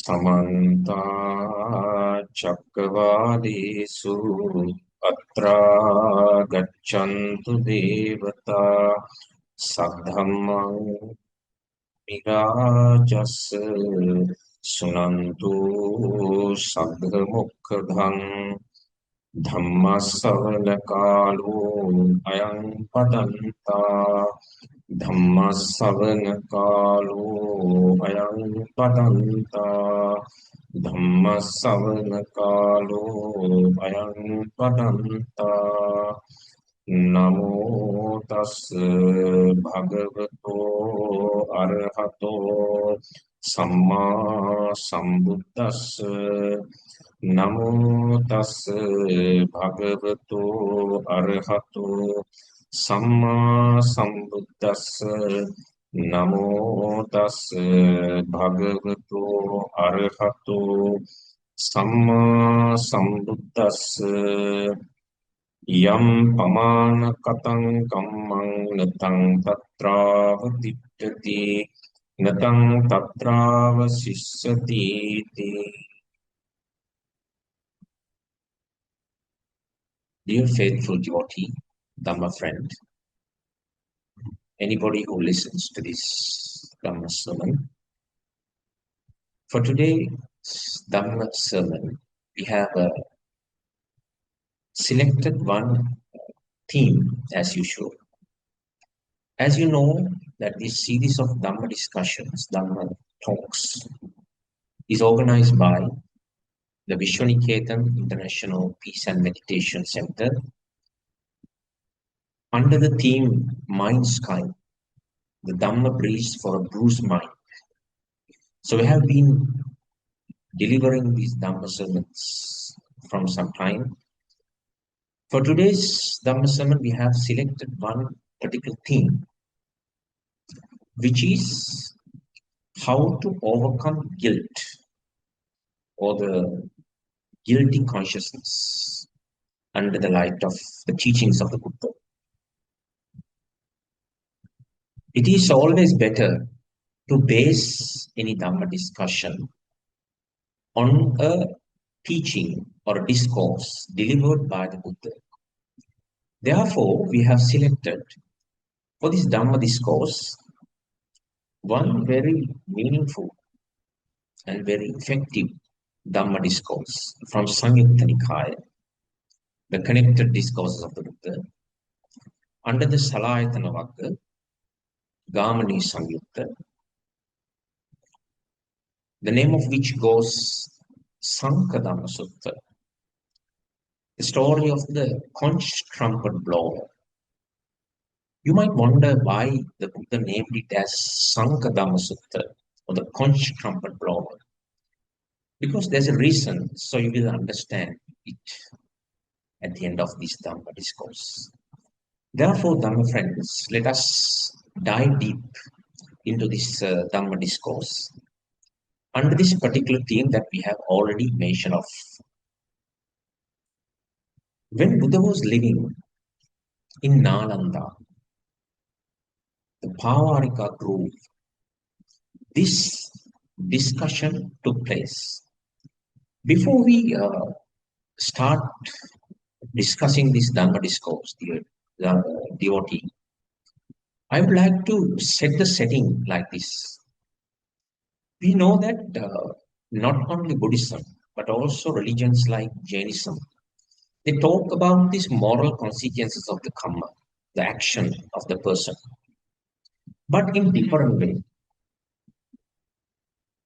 समन्ता चक्रवालेषु अत्रा गच्छन्तु देवता सद्धम्मं विराजस् सुनन्तु सद्धमुखधम् धम्मसवनकालो अयं पदन्ता धम्मसवनकालो अयं पदन्ता धम्मसवनकालो अयं पदन्ता नमो तस् भगवतो अरहतो सम्मा सम्बुद्धस्स नमो तस् भगवतो अरहतो सम्मा सम्बुद्धस्स नमो तस् भगवतो अरहतो सम्मा सम्बुद्धस्स यं पमानकतं Khammam नतं तत्रावतिष्ठति नतं तत्रावशिष्यतीति. Dear faithful devotee, Dhamma friend, anybody who listens to this Dhamma sermon, for today's Dhamma sermon, we have selected one theme as usual. As you know, that this series of Dhamma discussions, Dhamma talks, is organized by the Vishwaniketan International Peace and Meditation Center under the theme Mind Sky, the Dhamma Breeze for a Bruised Mind. So we have been delivering these Dhamma sermons from some time. For today's Dhamma sermon, we have selected one particular theme, which is how to overcome guilt or the guilty consciousness under the light of the teachings of the Buddha. It is always better to base any Dhamma discussion on a teaching or a discourse delivered by the Buddha. Therefore, we have selected for this Dhamma discourse one very meaningful and very effective Dhamma discourse from Samyutta Nikaya, the connected discourses of the Buddha, under the Salayatana Vagga, Gamani Samyutta, the name of which goes Sankadhamma Sutta, the story of the conch trumpet blower. You might wonder why the Buddha named it as Sankadhamma Sutta, or the conch trumpet blower. Because there's a reason, so you will understand it at the end of this Dhamma discourse. Therefore, Dhamma friends, let us dive deep into this Dhamma discourse under this particular theme that we have already mentioned of. When Buddha was living in Nalanda, the Pavarika Grove, this discussion took place. Before we start discussing this Dhamma discourse, dear devotee, I would like to set the setting like this. We know that not only Buddhism, but also religions like Jainism, they talk about these moral consequences of the karma, the action of the person, but in different way.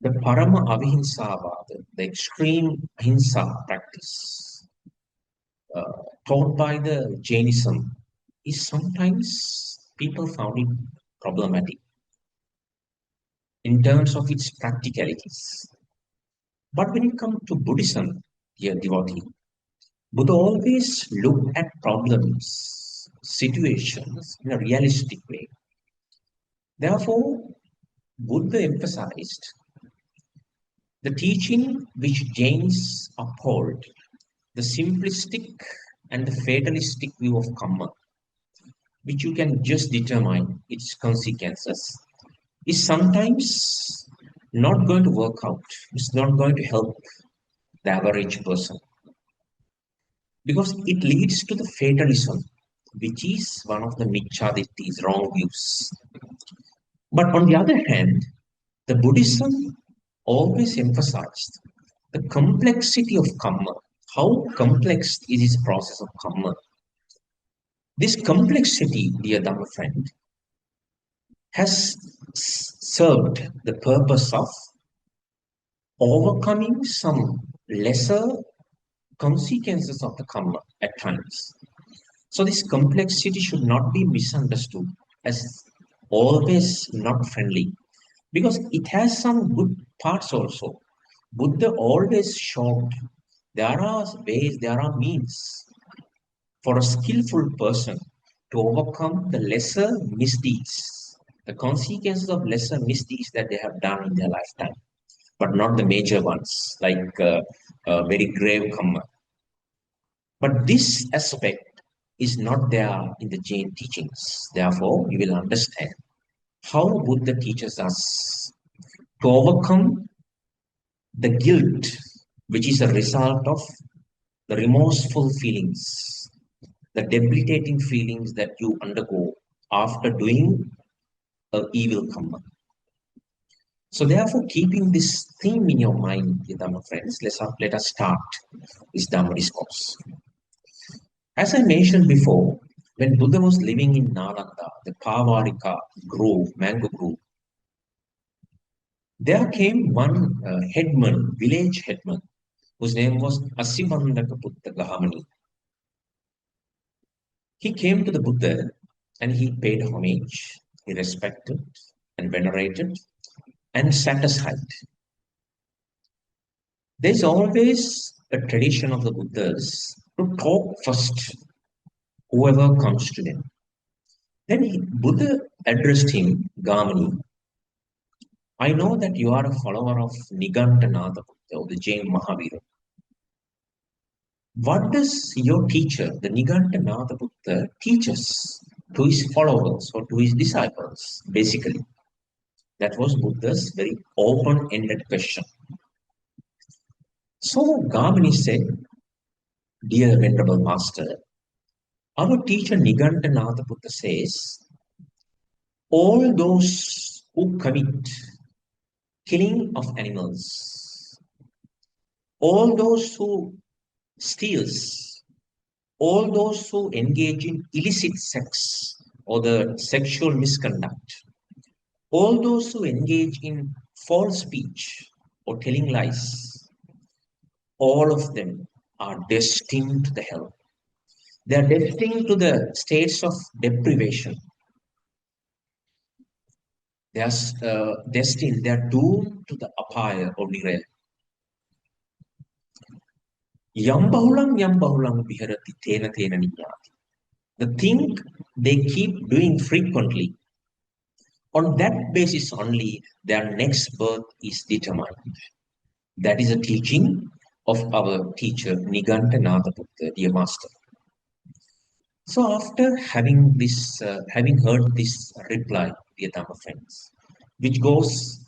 The Parama Avihinsavada, the extreme Ahimsa practice taught by the Jainism, is sometimes people found it problematic in terms of its practicalities. But when it comes to Buddhism, dear devotee, Buddha always looked at problems, situations in a realistic way. Therefore, Buddha emphasized the teaching which Jains uphold, the simplistic and the fatalistic view of karma, which you can just determine its consequences, is sometimes not going to work out. It's not going to help the average person because it leads to the fatalism, which is one of the michadittis, wrong views. But on the other hand, the Buddhism always emphasized the complexity of karma. How complex is this process of karma? This complexity, dear Dhamma friend, has served the purpose of overcoming some lesser consequences of the karma at times. So this complexity should not be misunderstood as always not friendly because it has some good parts also. Buddha always showed there are ways, there are means for a skillful person to overcome the lesser misdeeds, the consequences of lesser misdeeds that they have done in their lifetime, but not the major ones, like very grave karma. But this aspect is not there in the Jain teachings. Therefore, you will understand how Buddha teaches us to overcome the guilt, which is a result of the remorseful feelings, the debilitating feelings that you undergo after doing a evil karma. So therefore, keeping this theme in your mind, dear Dhamma friends, let us start this Dhamma discourse. As I mentioned before, when Buddha was living in Nalanda, the Pavarika grove, mango grove, there came one headman, village headman, whose name was Asibandaka Putta Gahamani. He came to the Buddha and he paid homage, he respected and venerated and sat aside. There's always a tradition of the Buddhas to talk first, whoever comes to them. Then Buddha addressed him, Gamani. I know that you are a follower of Nigantanatha Buddha, or the Jain Mahavira. What does your teacher, the Nigantanatha Buddha, teach us to his followers or to his disciples, basically? That was Buddha's very open-ended question. So Gamani said, Dear Venerable Master, our teacher Nigantanatha Buddha says, all those who commit killing of animals, all those who steals, all those who engage in illicit sex or the sexual misconduct, all those who engage in false speech or telling lies, all of them are destined to the hell. They are destined to the states of deprivation. They are destined, they are doomed to the apaya or niraya. Yam bahulang viharati tena tena niyati. The thing they keep doing frequently, on that basis only, their next birth is determined. That is a teaching of our teacher Nigantanatha Buddha, dear master. So after having this, having heard this reply, dear Dhamma friends, which goes,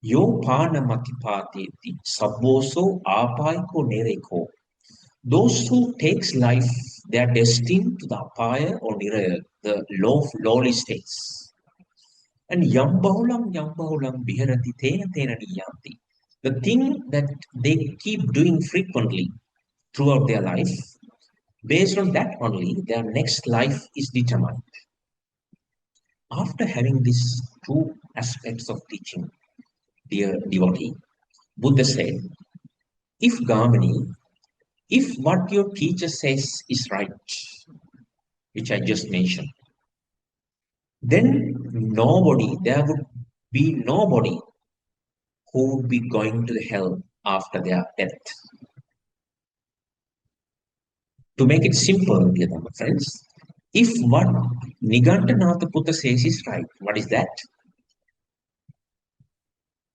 Yo pana matipateti sabboso apaiko nereko. Those who takes life, they are destined to the apaya or niraya, the lowly states. And yambahulam biharati tena tena niyanti. The thing that they keep doing frequently throughout their life, based on that only, their next life is determined. After having these two aspects of teaching, dear devotee, Buddha said, if Gamani, if what your teacher says is right, which I just mentioned, then there would be nobody who would be going to the hell after their death. To make it simple, dear Dhamma friends, if what Nigantanatha Buddha says is right, what is that?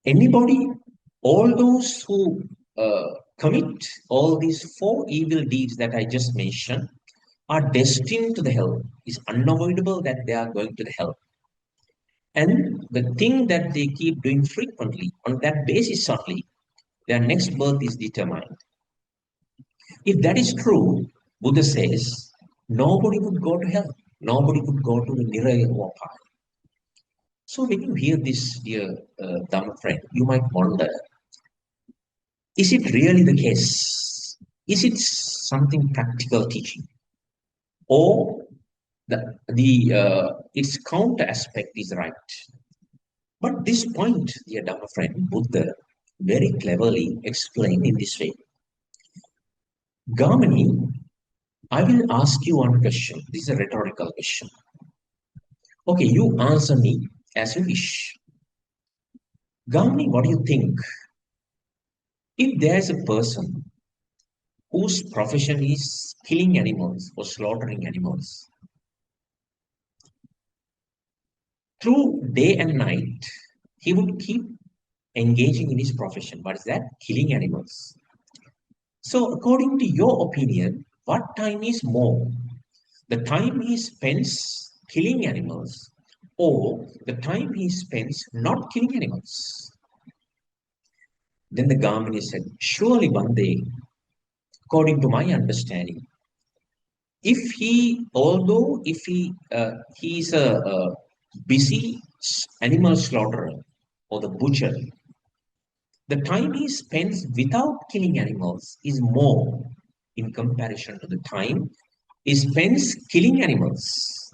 Anybody, all those who commit all these four evil deeds that I just mentioned are destined to the hell. It's unavoidable that they are going to the hell. And the thing that they keep doing frequently, on that basis only, their next birth is determined. If that is true, Buddha says, nobody would go to hell. Nobody would go to the Nirayavapa. So when you hear this, dear Dhamma friend, you might wonder, is it really the case? Is it something practical teaching? Or its counter aspect is right? But this point, dear Dhamma friend, Buddha very cleverly explained in this way. Gamini, I will ask you one question. This is a rhetorical question. Okay, you answer me as you wish. Gamini, what do you think? If there's a person whose profession is killing animals or slaughtering animals, through day and night, he would keep engaging in his profession. What is that? Killing animals. So, according to your opinion, what time is more? The time he spends killing animals or the time he spends not killing animals? Then the Gamini said, surely one day, according to my understanding, if he is a busy animal slaughterer or the butcher, the time he spends without killing animals is more in comparison to the time he spends killing animals.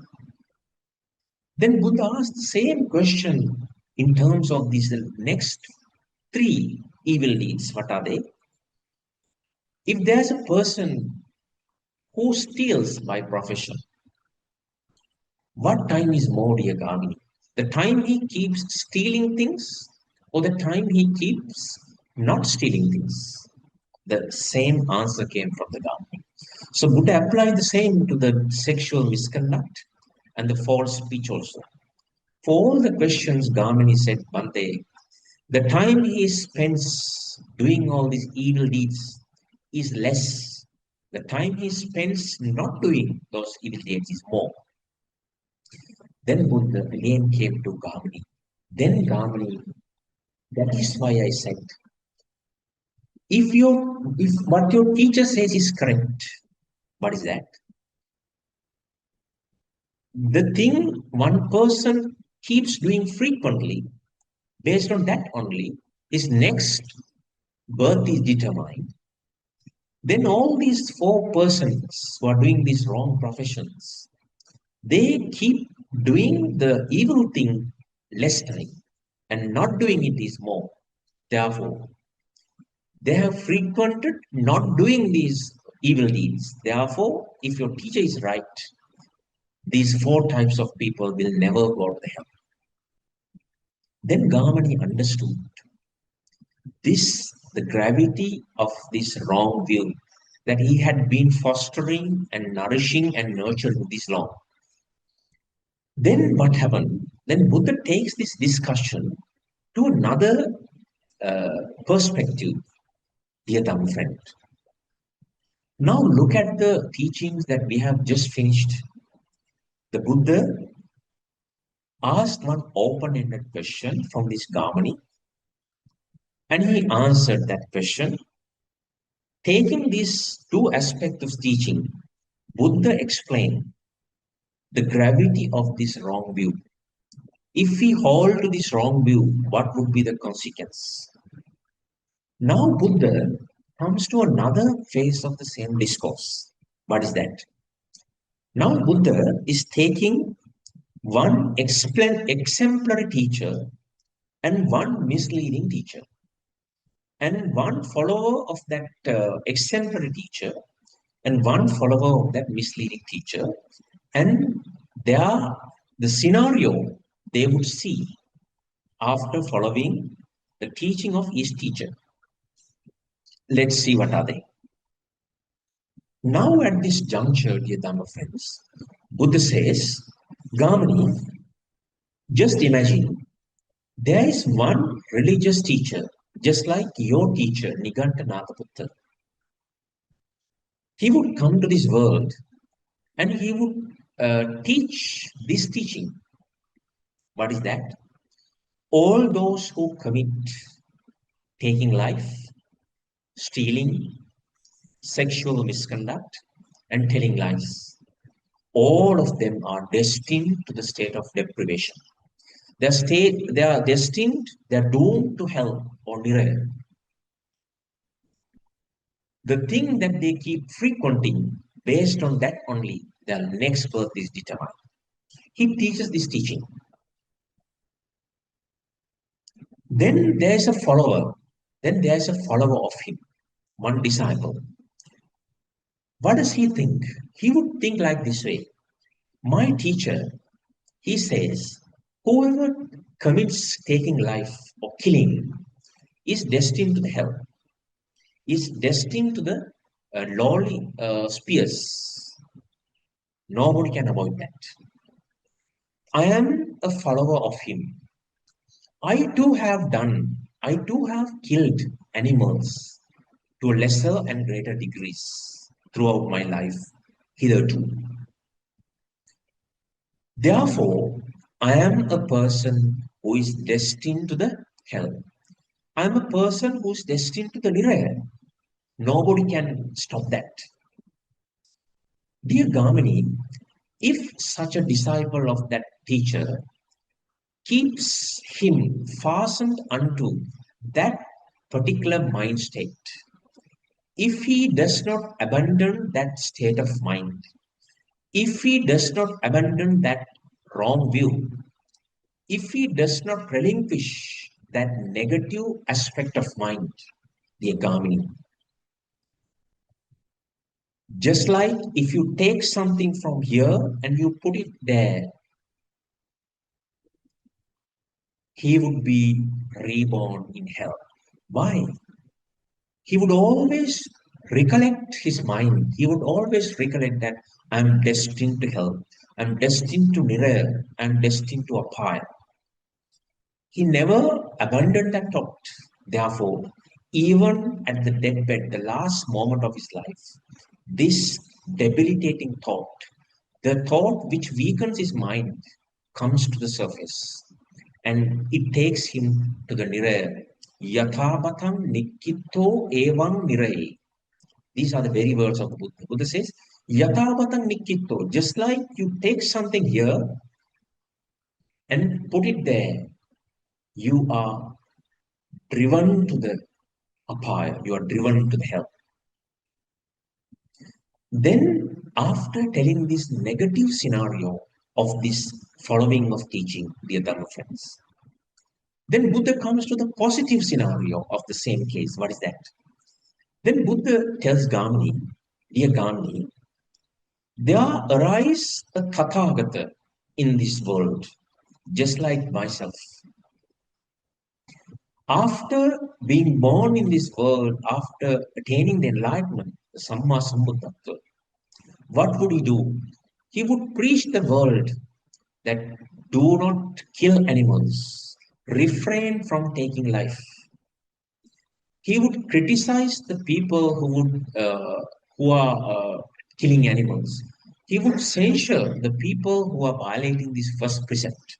Then Buddha asked the same question in terms of these next three evil deeds. What are they? If there's a person who steals by profession, what time is more, dear Gamini? The time he keeps stealing things or the time he keeps not stealing things? The same answer came from the Gamini. So Buddha applied the same to the sexual misconduct and the false speech also. For all the questions, Gamini said, Bante, the time he spends doing all these evil deeds is less. The time he spends not doing those evil deeds is more. Then Buddha again came to Gamini. Then Gamini, that is why I said, if what your teacher says is correct, what is that? The thing one person keeps doing frequently, based on that only, his next birth is determined. Then all these four persons who are doing these wrong professions, they keep doing the evil thing less time and not doing it is more. Therefore, they have frequented not doing these evil deeds. Therefore, if your teacher is right, these four types of people will never go to the hell. Then Gamani understood the gravity of this wrong view that he had been fostering and nourishing and nurturing this long. Then what happened? Then Buddha takes this discussion to another perspective, dear Dhamma friend. Now look at the teachings that we have just finished. The Buddha asked one open-ended question from this Gamani, and he answered that question. Taking these two aspects of teaching, Buddha explained the gravity of this wrong view. If we hold to this wrong view, what would be the consequence? Now Buddha comes to another phase of the same discourse. What is that? Now Buddha is taking one exemplary teacher and one misleading teacher. And one follower of that exemplary teacher and one follower of that misleading teacher. And the scenario they would see after following the teaching of each teacher. Let's see what are they. Now at this juncture, dear Dhamma friends, Buddha says, Gamani, just imagine there is one religious teacher, just like your teacher, Niganta Nataputta. He would come to this world and he would teach this teaching. What is that? All those who commit taking life, stealing, sexual misconduct, and telling lies, all of them are destined to the state of deprivation. They are destined, they are doomed to hell or niraya. The thing that they keep frequenting, based on that only, their next birth is determined. He teaches this teaching. Then there is a follower. Then there is a follower of him, one disciple. What does he think? He would think like this way. My teacher, he says, whoever commits taking life or killing is destined to the hell, is destined to the lowly spheres. Nobody can avoid that. I am a follower of him. I too have killed animals to lesser and greater degrees throughout my life hitherto. Therefore, I am a person who is destined to the hell. I am a person who is destined to the niraya. Nobody can stop that. Dear Gamini, if such a disciple of that teacher keeps him fastened unto that particular mind state, if he does not abandon that state of mind, if he does not abandon that wrong view, if he does not relinquish that negative aspect of mind, the Agamini, just like if you take something from here and you put it there, he would be reborn in hell. Why? He would always recollect his mind. He would always recollect that I'm destined to hell. I'm destined to niraya. I'm destined to apaya. He never abandoned that thought. Therefore, even at the deathbed, the last moment of his life, this debilitating thought, the thought which weakens his mind, comes to the surface and it takes him to the niraya. Yathabatham nikito evam niraye. These are the very words of the Buddha. Buddha says, Yathabatham nikito. Just like you take something here and put it there, you are driven to the apaya, you are driven to the hell. Then, after telling this negative scenario of this following of teaching, dear Dharma friends, then Buddha comes to the positive scenario of the same case. What is that? Then Buddha tells Gamini, dear Gamini, there arise a Tathagata in this world, just like myself. After being born in this world, after attaining the enlightenment, the Samma Sambuddhatva, what would he do? He would preach the world that do not kill animals, refrain from taking life. He would criticize the people who are killing animals. He would censure the people who are violating this first precept.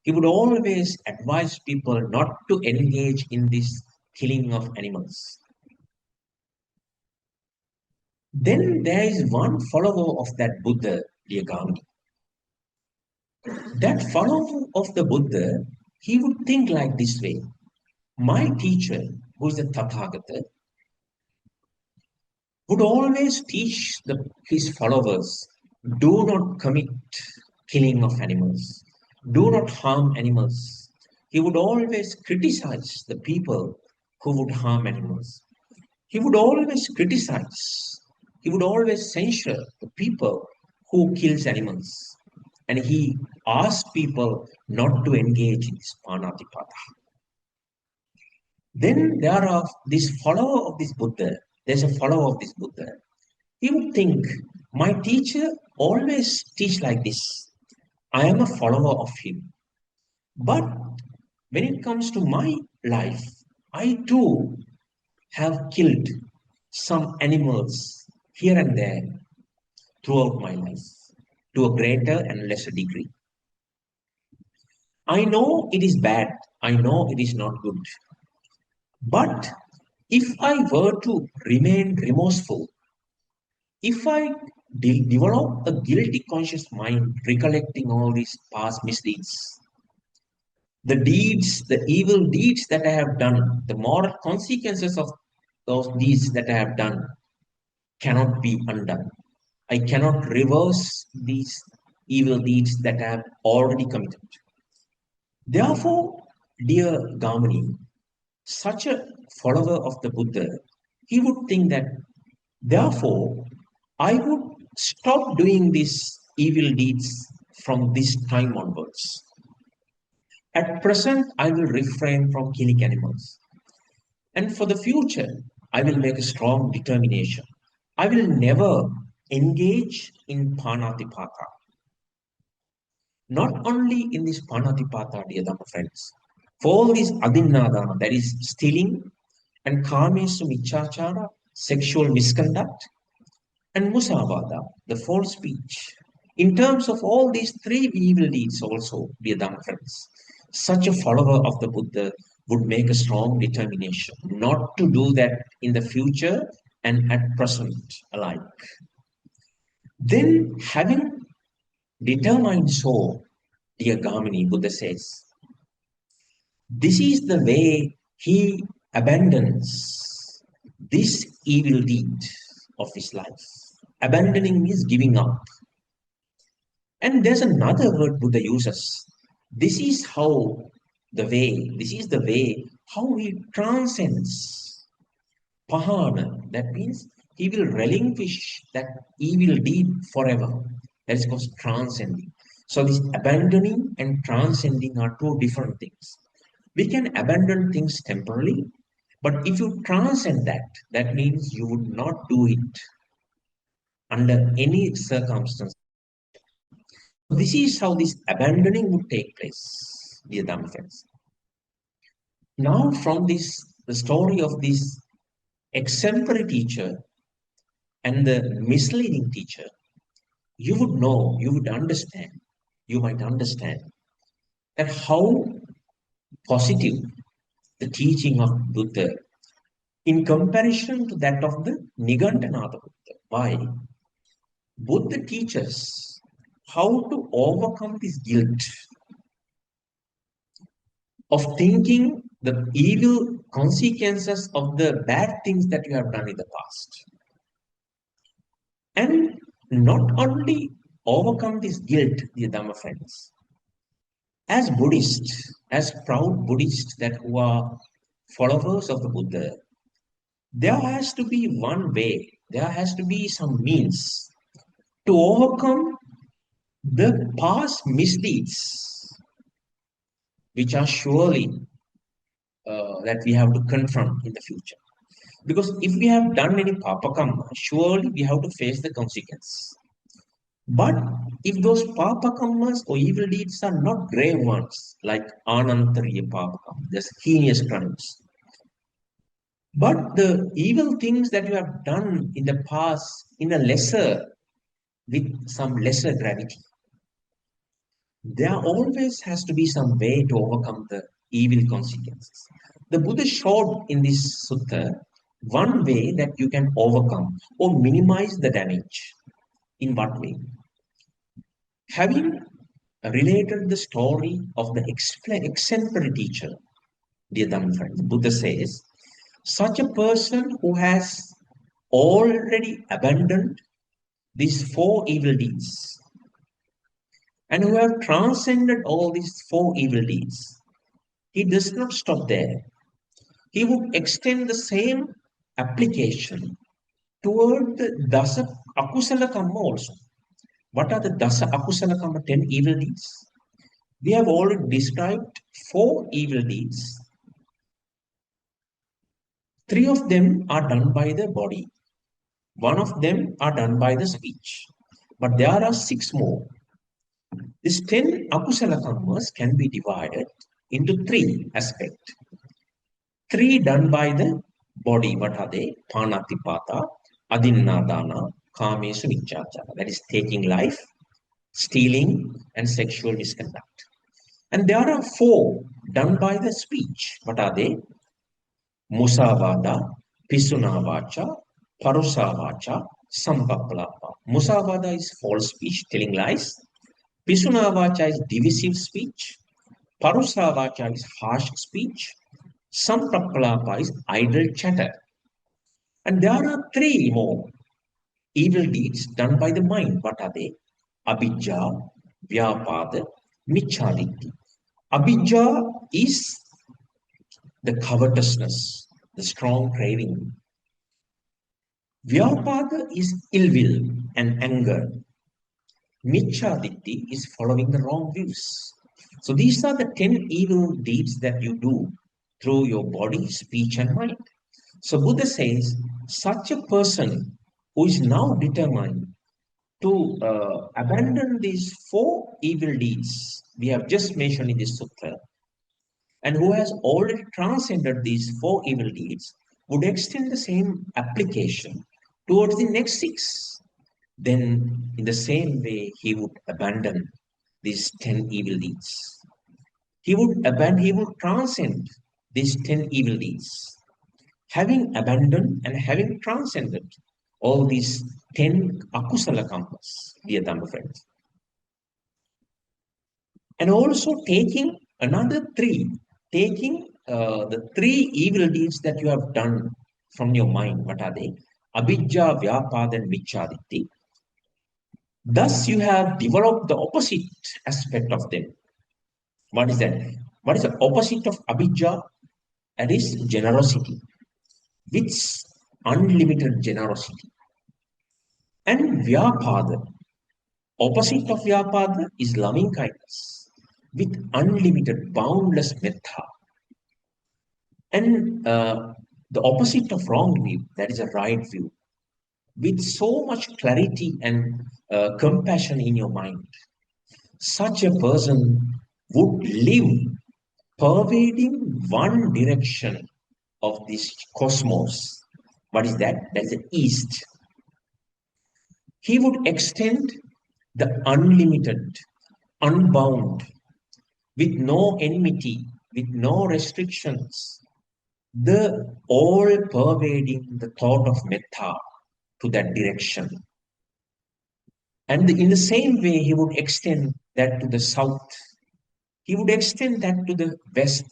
He would always advise people not to engage in this killing of animals. Then there is one follower of that Buddha, dear Gandhi. That follower of the Buddha, he would think like this way. My teacher, who is the Tathagata, would always teach his followers, do not commit killing of animals, do not harm animals. He would always criticize the people who would harm animals. He would always criticize, he would always censure the people who kills animals. And he asked people not to engage in this panatipata. Then there are this follower of this Buddha, there's a follower of this Buddha. He would think, my teacher always teach like this. I am a follower of him. But when it comes to my life, I too have killed some animals here and there throughout my life to a greater and lesser degree. I know it is bad. I know it is not good. But if I were to remain remorseful, if I develop a guilty conscious mind recollecting all these past misdeeds, the deeds, the evil deeds that I have done, the moral consequences of those deeds that I have done cannot be undone. I cannot reverse these evil deeds that I have already committed. Therefore, dear Gamini, such a follower of the Buddha, he would think that, therefore, I would stop doing these evil deeds from this time onwards. At present, I will refrain from killing animals. And for the future, I will make a strong determination. I will never engage in panatipata. Not only in this panatipata, dear Dhamma friends, for all this adinnadana, that is stealing, and kamesu michachara, sexual misconduct, and musavada, the false speech. In terms of all these three evil deeds also, dear Dhamma friends, such a follower of the Buddha would make a strong determination not to do that in the future and at present alike. Then, having determined so, dear Gamini, Buddha says, this is the way he abandons this evil deed of his life. Abandoning means giving up. And there's another word Buddha uses. This is how this is the way how he transcends pahana. That means he will relinquish that evil deed forever. That is called transcending. So this abandoning and transcending are two different things. We can abandon things temporarily, but if you transcend that, that means you would not do it under any circumstance. This is how this abandoning would take place, dear Dhamma friends. Now, from this, the story of this exemplary teacher and the misleading teacher, you would know, you would understand, you might understand that how positive the teaching of Buddha in comparison to that of the Nigantanatha Buddha. Why? Buddha teaches how to overcome this guilt of thinking the evil consequences of the bad things that you have done in the past. And not only overcome this guilt, dear Dhamma friends, as Buddhists, as proud Buddhists that who are followers of the Buddha, there has to be one way, there has to be some means to overcome the past misdeeds, which are surely that we have to confront in the future. Because if we have done any papakamma, surely we have to face the consequence. But if those papakammas or evil deeds are not grave ones, like anantariya papakam, there's heinous crimes, but the evil things that you have done in the past in a lesser, with some lesser gravity, there always has to be some way to overcome the evil consequences. The Buddha showed in this sutta one way that you can overcome or minimize the damage. In what way? Having related the story of the exemplary teacher, dear Dhamma friends, Buddha says, such a person who has already abandoned these four evil deeds and who have transcended all these four evil deeds, he does not stop there. He would extend the same application toward the dasa akusala kamma also. What are the dasa akusala kamma, 10 evil deeds? We have already described four evil deeds. Three of them are done by the body. One of them are done by the speech. But there are six more. These 10 akusala kammas can be divided into three aspects. Three done by the body. What are they? Panatipata, adinnadana, kamesu michachara. That is taking life, stealing, and sexual misconduct. And there are four done by the speech. What are they? Musavada, Pisunavacha, Parusavacha, Sampaplapa. Musavada is false speech, telling lies. Pisunavacha is divisive speech. Parusavacha is harsh speech. Sampaplapa is idle chatter. And there are three more evil deeds done by the mind. What are they? Abhijja, Vyapada, Michaditti. Abhijja is the covetousness, the strong craving. Vyapada is ill will and anger. Michaditti is following the wrong views. So these are the 10 evil deeds that you do through your body, speech, and mind. So Buddha says, such a person who is now determined to abandon these four evil deeds we have just mentioned in this sutta, and who has already transcended these four evil deeds, would extend the same application towards the next six. Then, in the same way, he would abandon these 10 evil deeds. He would transcend these 10 evil deeds. Having abandoned and having transcended all these 10 akusala kammas, dear Dhamma friends, and also taking another three, taking the three evil deeds that you have done from your mind. What are they? Abhijja, Vyapada, and Michaditti. Thus, you have developed the opposite aspect of them. What is that? What is the opposite of Abhijja? That is generosity, with unlimited generosity. And Vyapada, opposite of Vyapada is loving kindness, with unlimited, boundless metta. And the opposite of wrong view, that is a right view, with so much clarity and compassion in your mind. Such a person would live pervading one direction of this cosmos. What is that? That is the East. He would extend the unlimited, unbound, with no enmity, with no restrictions, the all-pervading the thought of metta to that direction. And in the same way, he would extend that to the south. He would extend that to the west.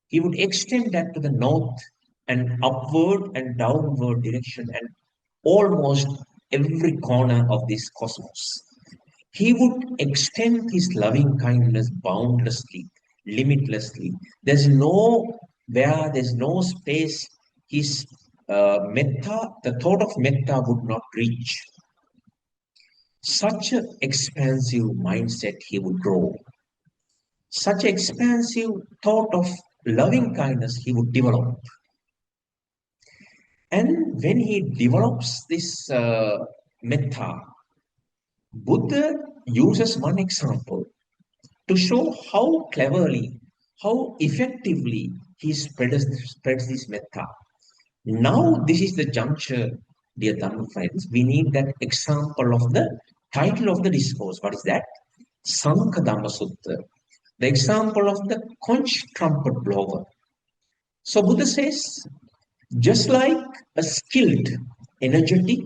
He would extend that to the north and upward and downward direction and almost every corner of this cosmos. He would extend his loving kindness boundlessly, limitlessly. There's no space his metta, the thought of metta would not reach. Such an expansive mindset he would grow. Such expansive thought of loving kindness he would develop. And when he develops this metta, Buddha uses one example to show how cleverly, how effectively he spreads this metta. Now, this is the juncture, dear Dhamma friends. We need that example of the title of the discourse. What is that? Sankha Dhamma Sutta. The example of the conch trumpet blower. So Buddha says, just like a skilled, energetic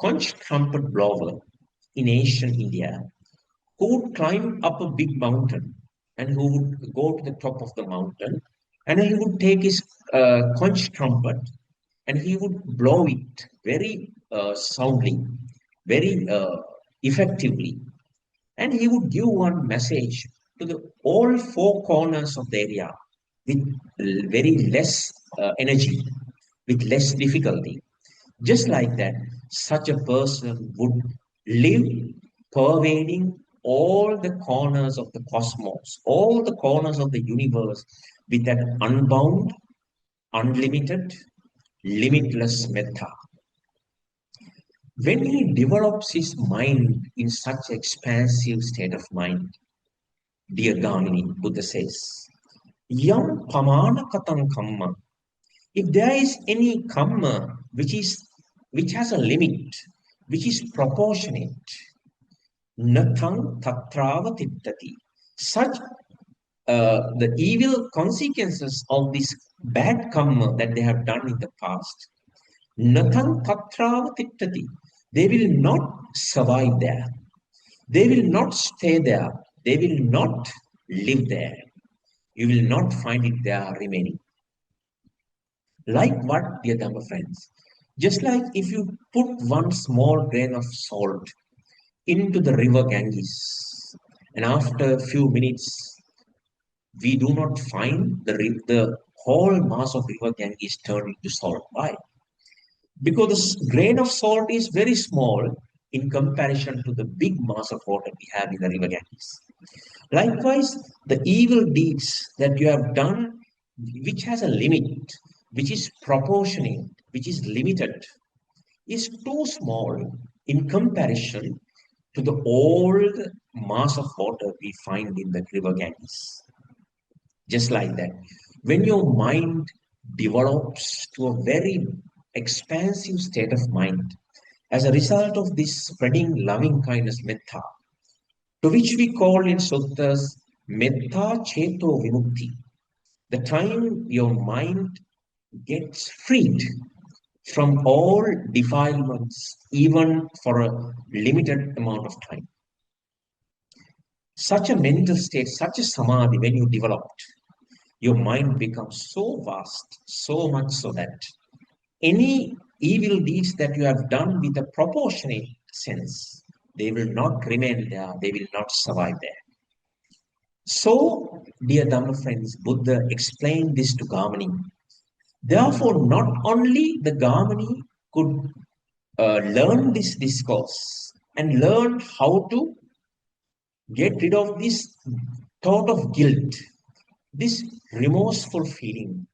conch trumpet blower in ancient India, who would climb up a big mountain and who would go to the top of the mountain and he would take his conch trumpet and he would blow it very soundly, very effectively. And he would give one message to all four corners of the area with very less energy, with less difficulty. Just like that, such a person would live pervading all the corners of the cosmos, all the corners of the universe with that unbound, unlimited, limitless metta. When he develops his mind in such expansive state of mind, dear Gamini, Buddha says, Yam pamana katang kamma. If there is any kamma which has a limit, which is proportionate, nathang tatrava tittati. Such the evil consequences of this bad karma that they have done in the past, Nathang Tatrava Tittati, they will not survive there. They will not stay there. They will not live there. You will not find it there remaining. Like what, dear Dhamma friends? Just like if you put one small grain of salt into the river Ganges, and after a few minutes, we do not find the whole mass of river Ganges turned into salt. Why? Because the grain of salt is very small in comparison to the big mass of water we have in the river Ganges. Likewise, the evil deeds that you have done, which has a limit, which is proportionate, which is limited, is too small in comparison to the old mass of water we find in the river Ganges. Just like that. When your mind develops to a very expansive state of mind, as a result of this spreading loving kindness, metta, to which we call in suttas metta cheto vimukti, the time your mind gets freed from all defilements, even for a limited amount of time. Such a mental state, such a samadhi, when you developed, your mind becomes so vast, so much so that any evil deeds that you have done with a proportionate sense, they will not remain there, they will not survive there. So, dear Dhamma friends, Buddha explained this to Gamini. Therefore, not only the Gamini could learn this discourse and learn how to get rid of this thought of guilt, this remorseful feeling,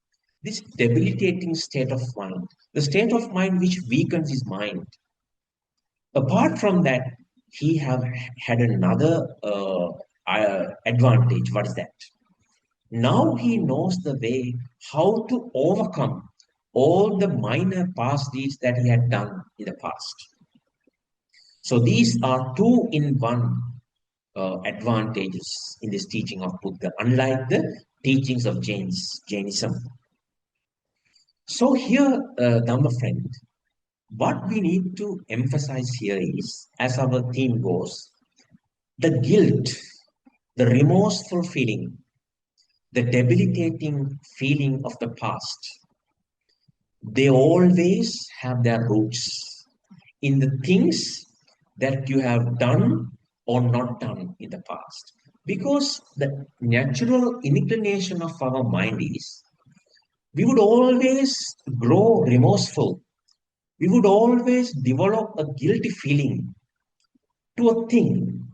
this debilitating state of mind, the state of mind which weakens his mind. Apart from that, he have had another advantage. What is that? Now he knows the way how to overcome all the minor past deeds that he had done in the past. So these are two in one advantages in this teaching of Buddha, unlike the teachings of Jainism. So here, Dhamma friend, what we need to emphasize here is, as our theme goes, the guilt, the remorseful feeling, the debilitating feeling of the past, they always have their roots in the things that you have done or not done in the past. Because the natural inclination of our mind is, we would always grow remorseful. We would always develop a guilty feeling to a thing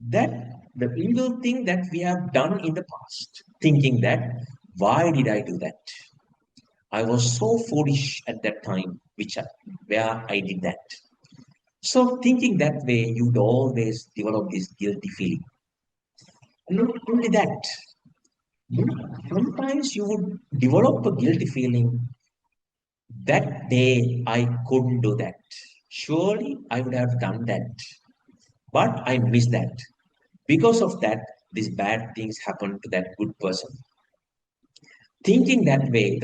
that the evil thing that we have done in the past, thinking that, why did I do that? I was so foolish at that time, where I did that. So thinking that way, you'd always develop this guilty feeling. Not only that, sometimes you would develop a guilty feeling that day I couldn't do that. Surely I would have done that. But I missed that. Because of that, these bad things happen to that good person. Thinking that way,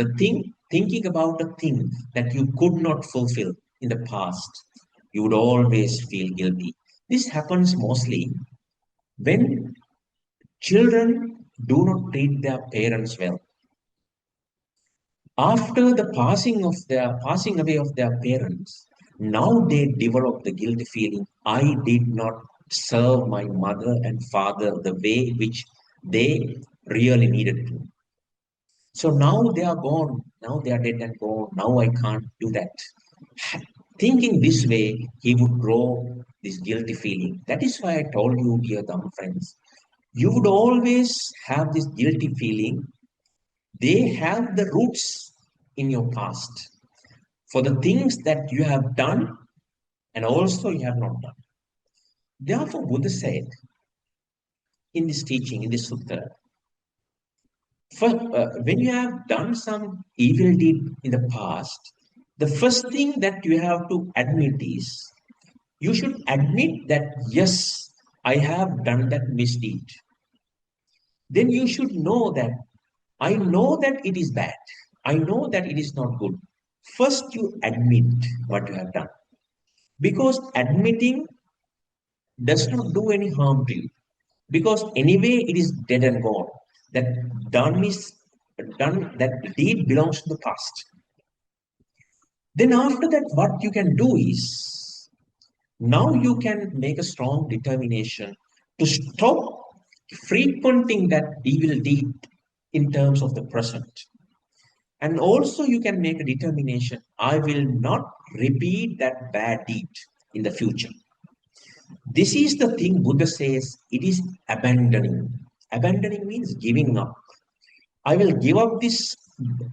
thinking about a thing that you could not fulfill in the past, you would always feel guilty. This happens mostly when children do not treat their parents well. After the passing away of their parents, now they develop the guilty feeling. I did not serve my mother and father the way which they really needed to. So now they are gone. Now they are dead and gone. Now I can't do that. Thinking this way, he would grow this guilty feeling. That is why I told you, dear Dhamma friends, you would always have this guilty feeling. They have the roots in your past for the things that you have done and also you have not done. Therefore, Buddha said in this teaching, in this sutta, when you have done some evil deed in the past, the first thing that you have to admit is you should admit that, yes, I have done that misdeed. then you should know that I know that it is bad. I know that it is not good. First, you admit what you have done. Because admitting does not do any harm to you. Because anyway, it is dead and gone. That done is done, that deed belongs to the past. Then after that, what you can do is now you can make a strong determination to stop frequenting that evil deed in terms of the present. And also you can make a determination, I will not repeat that bad deed in the future. This is the thing Buddha says, it is abandoning. Abandoning means giving up. I will give up this,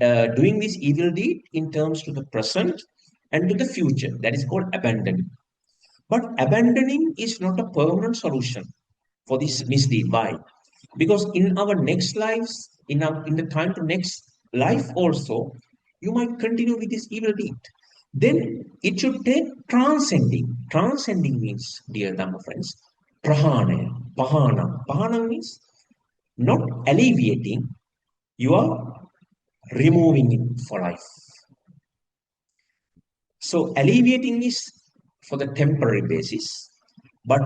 doing this evil deed in terms to the present and to the future. That is called abandoning. But abandoning is not a permanent solution for this misdeed. Why? Because in our next lives, in the time to next life also, you might continue with this evil deed. Then it should take transcending. Transcending means, dear Dhamma friends, prahana, pahana. Pahana means not alleviating, you are removing it for life. So alleviating is for the temporary basis, but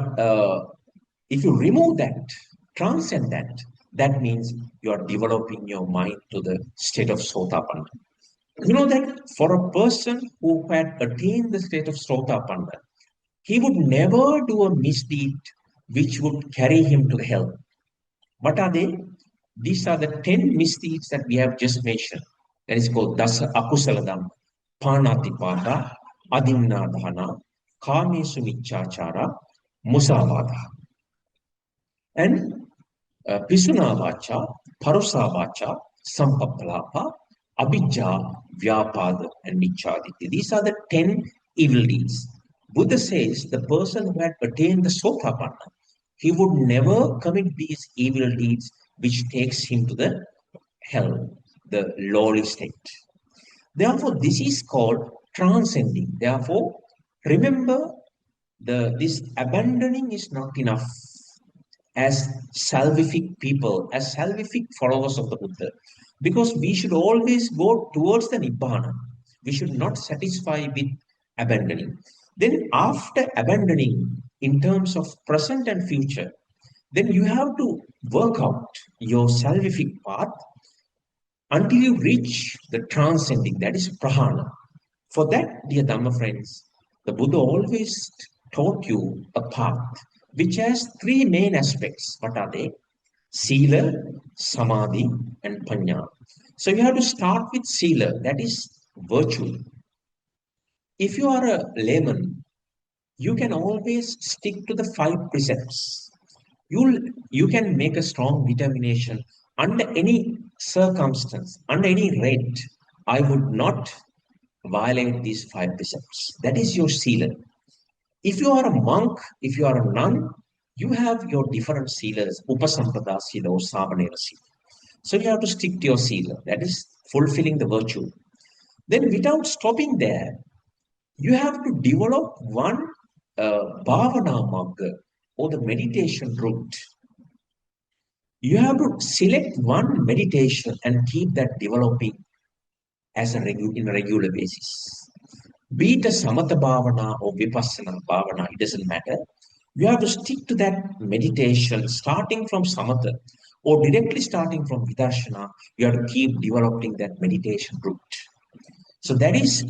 if you remove that, transcend that, that means you are developing your mind to the state of Sotapanna. You know that for a person who had attained the state of Sotapanna, he would never do a misdeed which would carry him to hell. What are they? These are the 10 misdeeds that we have just mentioned. That is called Dasa Akusaladam, Panatipata, Adimnadhana, Kamesu Michachara, Musavada. And Pisunavacha, Parusavacha, Sampapalapa, Abhijja, Vyapada, and Michaditi. These are the 10 evil deeds. Buddha says the person who had attained the Sotapanna, he would never commit these evil deeds which takes him to the hell, the lowly state. Therefore, this is called transcending. Therefore, remember this abandoning is not enough as salvific people, as salvific followers of the Buddha, because we should always go towards the Nibbana. We should not satisfy with abandoning. Then, after abandoning in terms of present and future, then you have to work out your salvific path until you reach the transcending, that is prahana. For that, dear Dhamma friends, the Buddha always taught you a path which has three main aspects. What are they? Sila, Samadhi, and Panya. So you have to start with Sila, that is virtue. If you are a layman, you can always stick to the 5 precepts. You can make a strong determination under any circumstance, under any rate. I would not violate these 5 precepts. That is your sila. If you are a monk, if you are a nun, you have your different silas, upasampada sila or savanera sila. So you have to stick to your sila. That is fulfilling the virtue. Then without stopping there, you have to develop one bhavana magga or the meditation route. You have to select one meditation and keep that developing as in a regular basis. Be it a samatha bhavana or vipassana bhavana, it doesn't matter. You have to stick to that meditation starting from samatha or directly starting from vidarshana. You have to keep developing that meditation route. So that is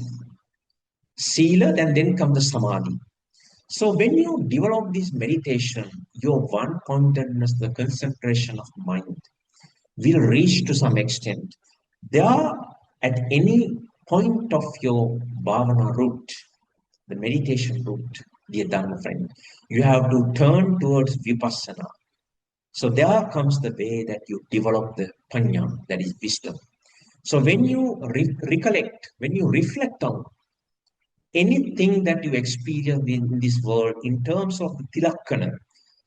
sila, and then comes the samadhi. So when you develop this meditation, your one-pointedness, the concentration of mind, will reach to some extent. There, at any point of your bhavana route, the meditation route, dear Dhamma friend, you have to turn towards vipassana. So there comes the way that you develop the panya, that is wisdom. So when you recollect, when you reflect on anything that you experience in this world in terms of the tilakkana,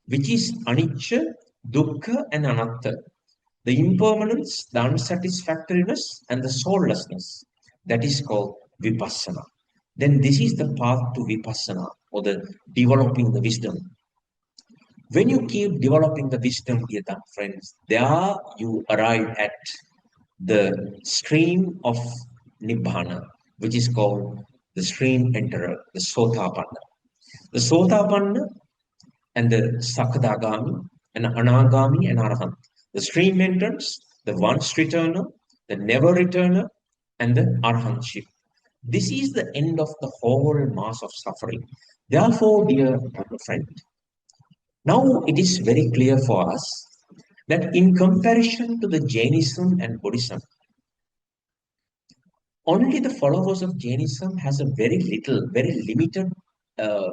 which is anicca, dukkha, and anatta, the impermanence, the unsatisfactoriness, and the soullessness, that is called vipassana. Then this is the path to vipassana or the developing the wisdom. When you keep developing the wisdom, dear friends, there you arrive at the stream of Nibbana, which is called the stream enterer, the Sotapanna. The Sotapanna and the Sakadagami and Anagami and Arahant. The stream entrance, the once returner, the never returner, and the Arahantship. This is the end of the whole mass of suffering. Therefore, dear friend, now it is very clear for us that in comparison to the Jainism and Buddhism, only the followers of Jainism has a very little, very limited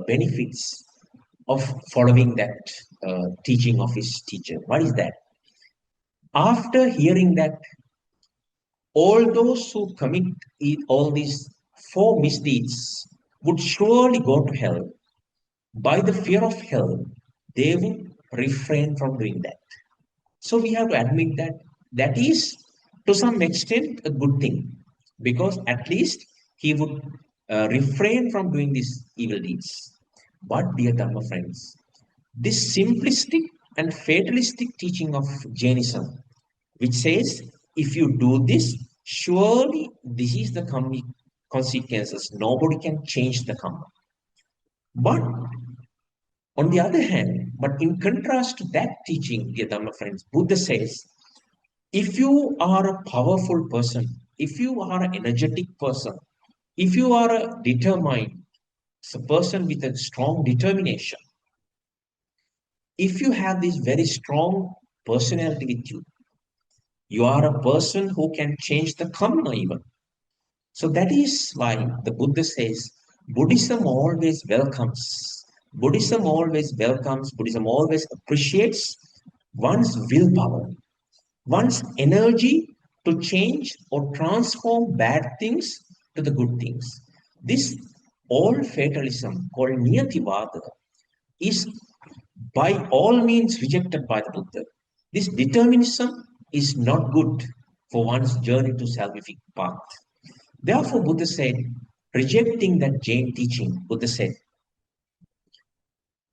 benefits of following that teaching of his teacher. What is that? After hearing that all those who commit all these four misdeeds would surely go to hell, by the fear of hell, they would refrain from doing that. So we have to admit that that is to some extent a good thing, because at least he would refrain from doing these evil deeds. But dear Dharma friends, this simplistic and fatalistic teaching of Jainism, which says if you do this, surely this is the consequences. Nobody can change the karma. But on the other hand, but in contrast to that teaching, dear Dharma friends, Buddha says, if you are a powerful person, if you are an energetic person, if you are a determined, a person with a strong determination, if you have this very strong personality with you, you are a person who can change the karma even. So that is why the Buddha says Buddhism always welcomes. Buddhism always welcomes, Buddhism always appreciates one's willpower, one's energy to change or transform bad things to the good things. This all fatalism called Niyativada is by all means rejected by the Buddha. This determinism is not good for one's journey to salvific path. Therefore, Buddha said, rejecting that Jain teaching, Buddha said,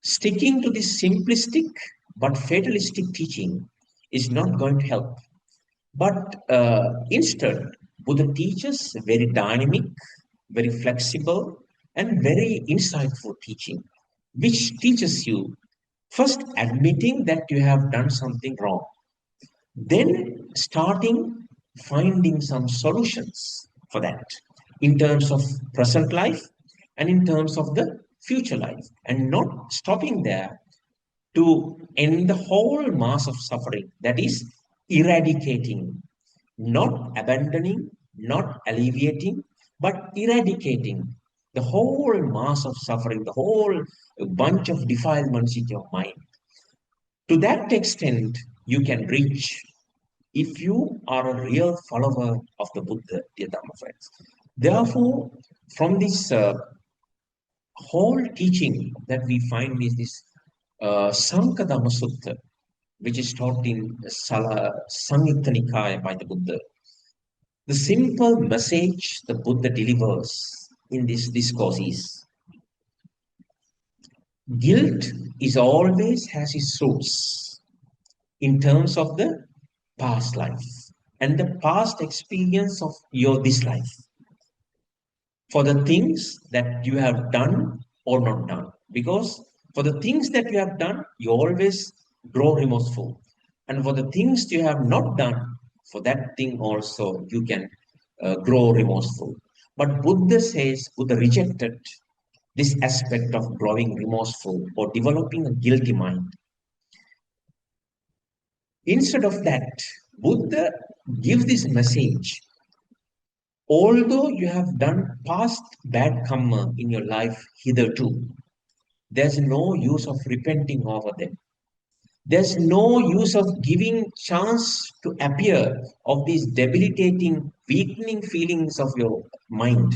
sticking to this simplistic but fatalistic teaching is not going to help. But instead, Buddha teaches very dynamic, very flexible, and very insightful teaching, which teaches you first admitting that you have done something wrong, then starting finding some solutions for that in terms of present life and in terms of the future life, and not stopping there to end the whole mass of suffering, that is eradicating, not abandoning, not alleviating, but eradicating the whole mass of suffering, the whole bunch of defilements in your mind. To that extent, you can reach if you are a real follower of the Buddha, dear Dharma friends. Therefore, from this whole teaching that we find is this Sankadhamma Sutta, which is taught in Samyutta Nikaya by the Buddha. The simple message the Buddha delivers in this discourse is guilt is always has its roots in terms of the past life and the past experience of your this life for the things that you have done or not done. Because for the things that you have done, you always grow remorseful. And for the things you have not done, for that thing also you can grow remorseful. But Buddha rejected this aspect of growing remorseful or developing a guilty mind. Instead of that, Buddha gives this message. Although you have done past bad karma in your life hitherto, there's no use of repenting over them. There's no use of giving chance to appear of these debilitating, weakening feelings of your mind,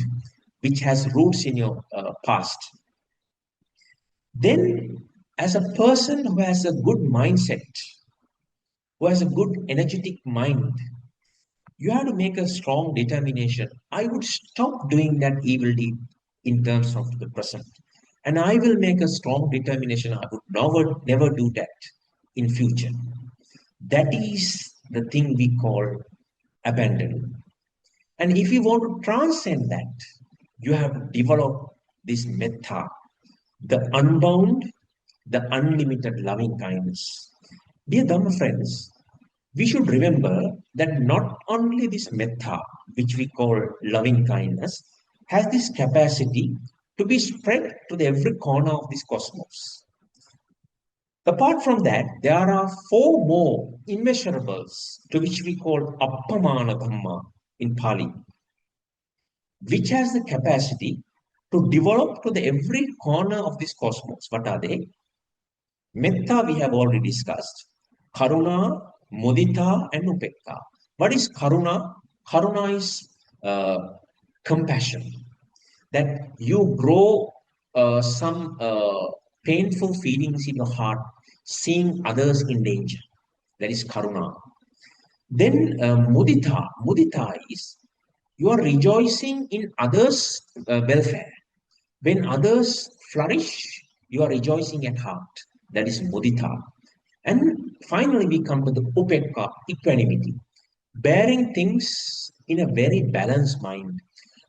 which has roots in your past. Then, as a person who has a good mindset, who has a good energetic mind, you have to make a strong determination. I would stop doing that evil deed in terms of the present. and I will make a strong determination. I would never do that in future. That is the thing we call abandonment. And if you want to transcend that, you have to develop this metta, the unbound, the unlimited loving kindness. Dear Dhamma friends, we should remember that not only this metta, which we call loving kindness, has this capacity to be spread to the every corner of this cosmos. Apart from that, there are four more immeasurables to which we call appamana dhamma in Pali, which has the capacity to develop to the every corner of this cosmos. What are they? Metta we have already discussed. Karuna, mudita, and upekka. What is karuna? Karuna is compassion. That you grow some painful feelings in your heart, seeing others in danger. That is karuna. Then mudita. Mudita is you are rejoicing in others' welfare. When others flourish, you are rejoicing at heart. That is mudita. And finally, we come to the upekka, equanimity, bearing things in a very balanced mind.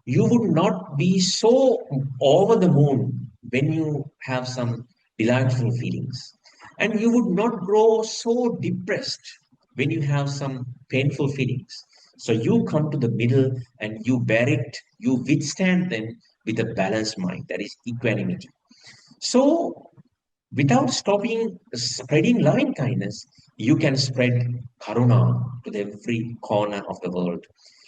You would not be so over the moon when you have some delightful feelings. And you would not grow so depressed when you have some painful feelings. So you come to the middle and you bear it, you withstand them with a balanced mind. That is equanimity. So without stopping spreading loving kindness, you can spread karuna to the every corner of the world.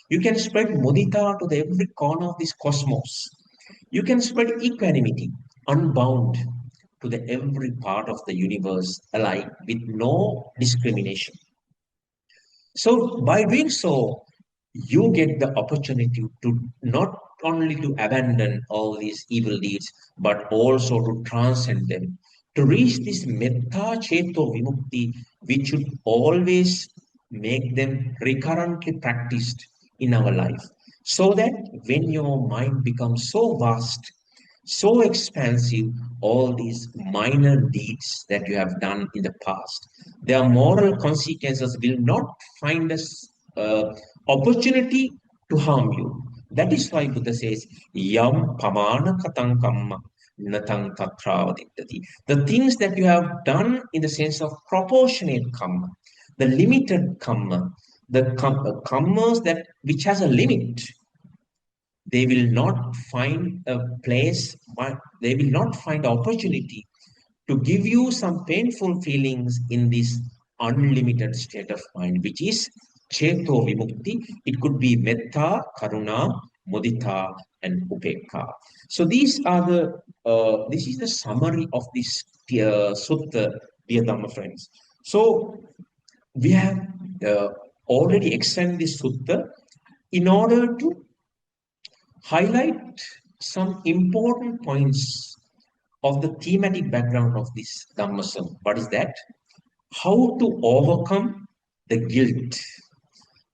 You can spread mudita to the every corner of this cosmos. You can spread equanimity, unbound, to the every part of the universe alike with no discrimination. So by doing so, you get the opportunity to not only to abandon all these evil deeds, but also to transcend them, to reach this metta cheto vimukti, which should always make them recurrently practiced in our life. So that when your mind becomes so vast, so expansive, all these minor deeds that you have done in the past, their moral consequences will not find us opportunity to harm you. That is why Buddha says, Yam pamana katang kamma natang tatravaditati. The things that you have done in the sense of proportionate karma, the limited karma, the karmas that which has a limit, they will not find a place, but they will not find opportunity to give you some painful feelings in this unlimited state of mind, which is cheto vimukti. It could be metta, karuna, mudita, and upekka. So these are the this is the summary of this sutta, dear Dhamma friends. So we have uh, already extended this sutta in order to highlight some important points of the thematic background of this Dhammasam. What is that? How to overcome the guilt,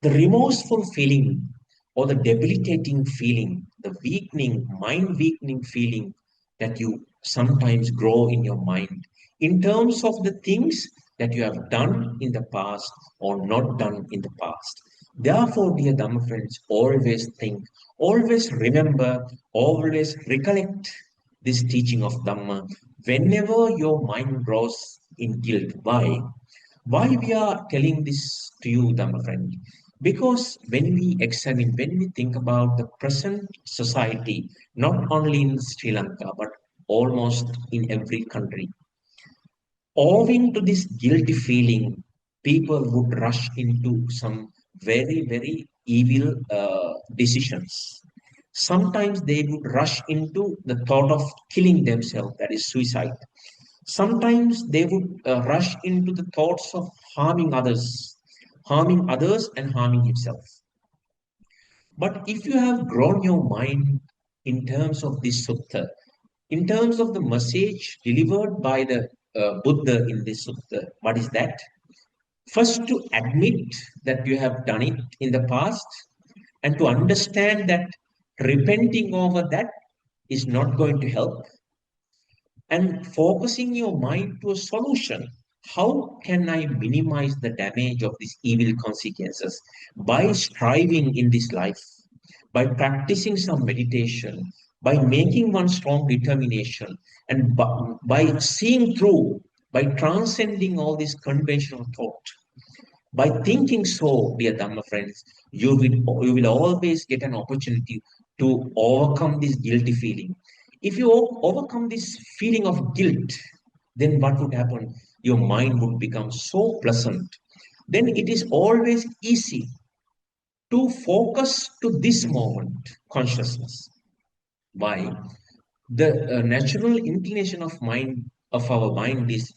the remorseful feeling, or the debilitating feeling, the weakening, mind weakening feeling that you sometimes grow in your mind in terms of the things that you have done in the past or not done in the past. Therefore, dear Dhamma friends, always think, always remember, always recollect this teaching of Dhamma whenever your mind grows in guilt. Why? Why we are telling this to you, Dhamma friend? Because when we examine, when we think about the present society, not only in Sri Lanka, but almost in every country, owing to this guilty feeling, people would rush into some very evil decisions. Sometimes they would rush into the thought of killing themselves, that is suicide. Sometimes they would rush into the thoughts of harming others and harming himself. But if you have grown your mind in terms of this sutta, in terms of the message delivered by the Buddha in this sutta, what is that? First, to admit that you have done it in the past and to understand that repenting over that is not going to help. and focusing your mind to a solution. How can I minimize the damage of these evil consequences? By striving in this life, by practicing some meditation, by making one strong determination, and by seeing through, by transcending all this conventional thought. By thinking so, dear Dhamma friends, you will always get an opportunity to overcome this guilty feeling. If you overcome this feeling of guilt, then what would happen? Your mind would become so pleasant. Then it is always easy to focus to this moment consciousness. Why? The natural inclination of our mind is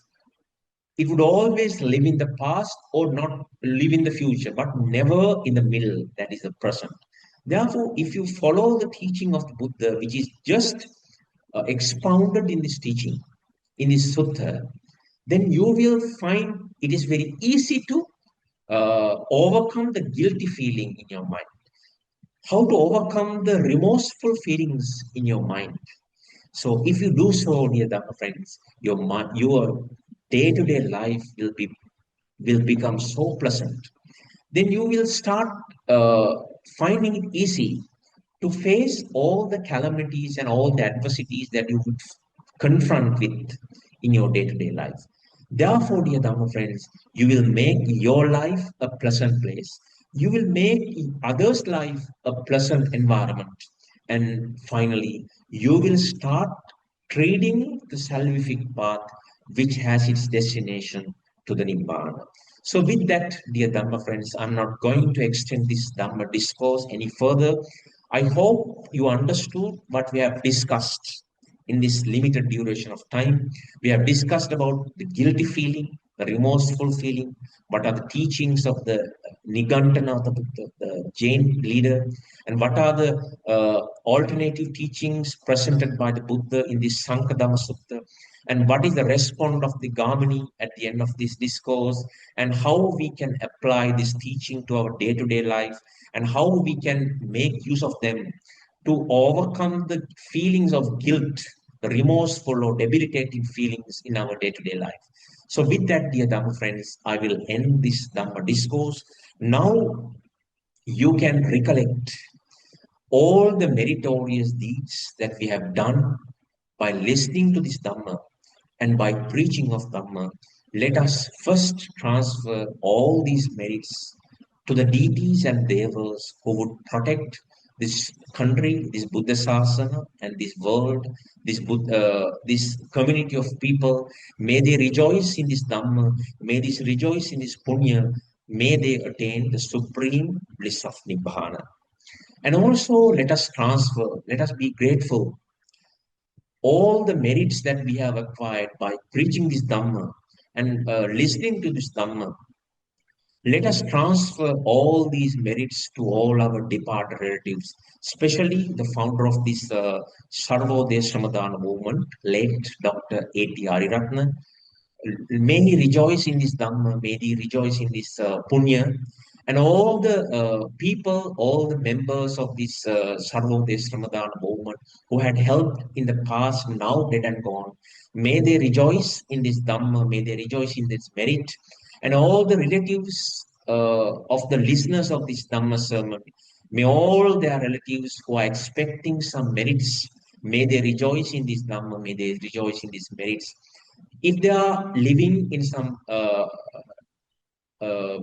it would always live in the past or not live in the future, but never in the middle, that is the present. Therefore, if you follow the teaching of the Buddha, which is just expounded in this teaching, in this sutta, then you will find it is very easy to overcome the guilty feeling in your mind, how to overcome the remorseful feelings in your mind. So if you do so, dear Dhamma friends, your day-to-day life will become so pleasant. Then you will start finding it easy to face all the calamities and all the adversities that you would confront with in your day-to-day life. Therefore, dear Dhamma friends, you will make your life a pleasant place. You will make others' life a pleasant environment. And finally, you will start trading the salvific path which has its destination to the Nibbana. So with that, dear Dhamma friends, I'm not going to extend this Dhamma discourse any further. I hope you understood what we have discussed in this limited duration of time. We have discussed about the guilty feeling, the remorseful feeling, what are the teachings of the Nigantana, the Jain leader, and what are the alternative teachings presented by the Buddha in this Sankadama Sutta, and what is the response of the Gamini at the end of this discourse, and how we can apply this teaching to our day-to-day life, and how we can make use of them to overcome the feelings of guilt, remorseful or debilitating feelings in our day-to-day life. So with that, dear Dhamma friends, I will end this Dhamma discourse. Now you can recollect all the meritorious deeds that we have done by listening to this Dhamma and by preaching of Dhamma. Let us first transfer all these merits to the deities and devas who would protect this country, this Buddha Sasana, and this world, this community of people. May they rejoice in this Dhamma, may they rejoice in this Punya, may they attain the supreme bliss of Nibbana. And also let us be grateful all the merits that we have acquired by preaching this Dhamma and listening to this Dhamma. Let us transfer all these merits to all our departed relatives, especially the founder of this Sarvodaya Samadhana movement, late Dr. A.T. Ariratna. May he rejoice in this Dhamma, may he rejoice in this Punya, and all the people, all the members of this Sarvodaya Samadhana movement who had helped in the past, now dead and gone, may they rejoice in this Dhamma, may they rejoice in this merit, and all the relatives of the listeners of this Dhamma sermon, may all their relatives who are expecting some merits, may they rejoice in this Dhamma, may they rejoice in these merits. If they are living in some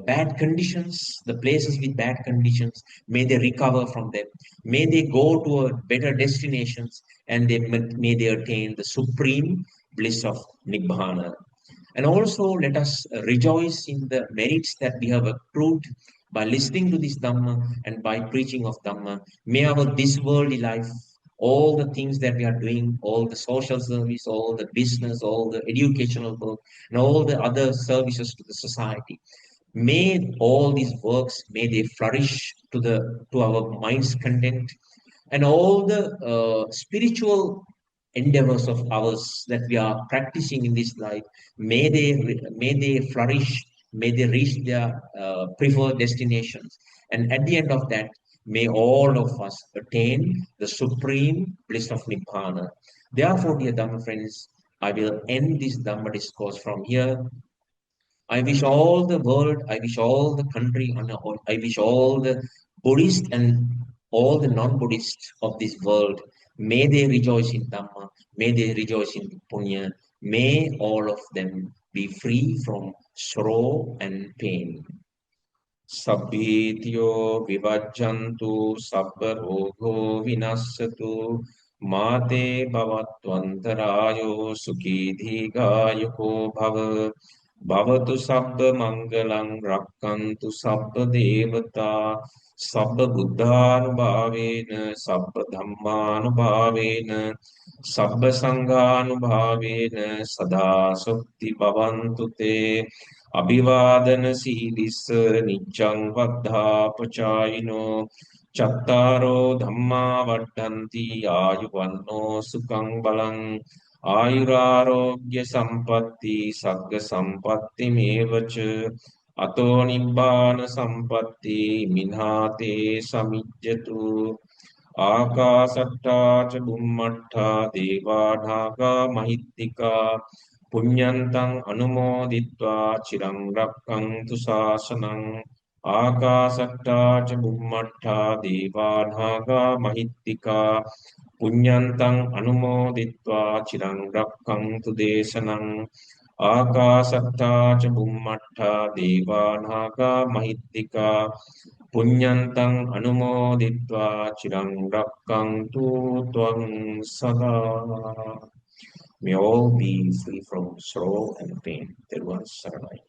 bad conditions, the places with bad conditions, may they recover from them. May they go to a better destinations and may they attain the supreme bliss of Nibbana. And also let us rejoice in the merits that we have accrued by listening to this Dhamma and by preaching of Dhamma. May our this worldly life, all the things that we are doing, all the social service, all the business, all the educational work, and all the other services to the society, may all these works, may they flourish to our mind's content, and all the spiritual endeavors of ours that we are practicing in this life, may they flourish, may they reach their preferred destinations, and at the end of that, may all of us attain the supreme bliss of Nibbana. Therefore, dear Dhamma friends, I will end this Dhamma discourse from here. I wish all the world, I wish all the country, and I wish all the Buddhists and all the non-Buddhists of this world, may they rejoice in Dhamma, may they rejoice in Punya, may all of them be free from sorrow and pain. Sabbhitiyo vivajjantu sabba rogo vinassatu mate bhavatvantarayo sukhi dīghāyuko bhava bhavatu sabba mangalang rakkantu sabba devata sabba buddhānubhāvena sabba dhammānubhāvena sabba sanghānubhāvena sada sukti bhavantu te අභිවාදන සීලිස්ස නිච්ඡං වද්ධා පචායිනෝ චත්තාරෝ ධම්මා වඩ්ඩಂತಿ ආයුවන්නෝ සුඛං බලං ආයුරාෝග්‍ය සම්පatti සග්ග සම්පatti මේවච අතෝ නිබ්බාන සම්පatti මිනාතේ සමිජ්ජතු ආකාසට්ටා ච බුම්මට්ටා දේවා නාග මහිත්‍තිකා පුඤ්ඤන්තං අනුමෝදිත්වා චිරං රක්ඛන්තු ශාසනං ආකාසට්ටා ච බුම්මට්ටා දේවා නාග මහිත්‍තිකා පුඤ්ඤන්තං අනුමෝදිත්වා චිරං රක්ඛන්තු දේශනං ආකාසට්ටා ච බුම්මට්ටා දේවා නාග මහිත්‍තිකා පුඤ්ඤන්තං අනුමෝදිත්වා චිරං රක්ඛන්තු ත්වං සදා. May all be free from sorrow and pain. Therewith, Saranai.